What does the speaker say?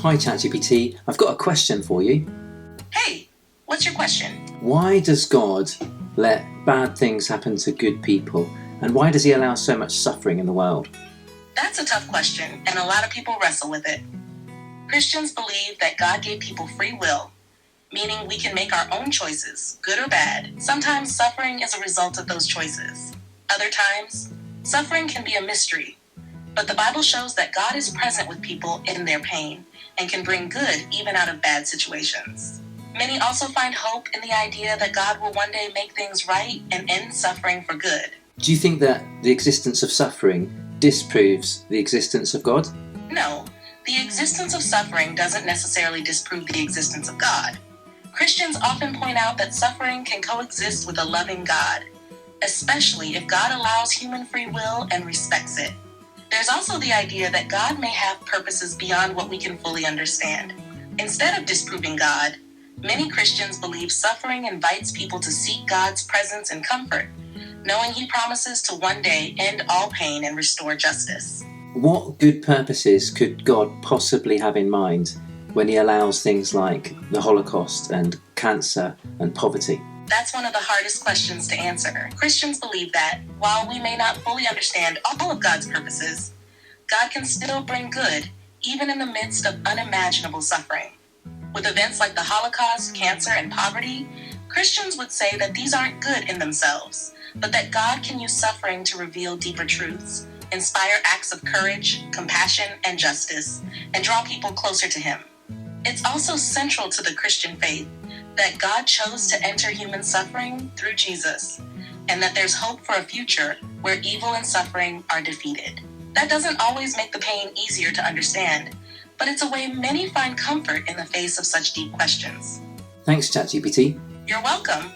Hi ChatGPT, I've got a question for you. Hey, what's your question? Why does God let bad things happen to good people? And why does he allow so much suffering in the world? That's a tough question, and a lot of people wrestle with it. Christians believe that God gave people free will, meaning we can make our own choices, good or bad. Sometimes suffering is a result of those choices. Other times, suffering can be a mystery. But the Bible shows that God is present with people in their pain and can bring good even out of bad situations. Many also find hope in the idea that God will one day make things right and end suffering for good. Do you think that the existence of suffering disproves the existence of God? No, the existence of suffering doesn't necessarily disprove the existence of God. Christians often point out that suffering can coexist with a loving God, especially if God allows human free will and respects it. There's also the idea that God may have purposes beyond what we can fully understand. Instead of disproving God, many Christians believe suffering invites people to seek God's presence and comfort, knowing He promises to one day end all pain and restore justice. What good purposes could God possibly have in mind when he allows things like the Holocaust and cancer and poverty? That's one of the hardest questions to answer. Christians believe that, while we may not fully understand all of God's purposes, God can still bring good, even in the midst of unimaginable suffering. With events like the Holocaust, cancer, and poverty, Christians would say that these aren't good in themselves, but that God can use suffering to reveal deeper truths, inspire acts of courage, compassion, and justice, and draw people closer to Him. It's also central to the Christian faith that God chose to enter human suffering through Jesus, and that there's hope for a future where evil and suffering are defeated. That doesn't always make the pain easier to understand, but it's a way many find comfort in the face of such deep questions. Thanks ChatGPT. You're welcome.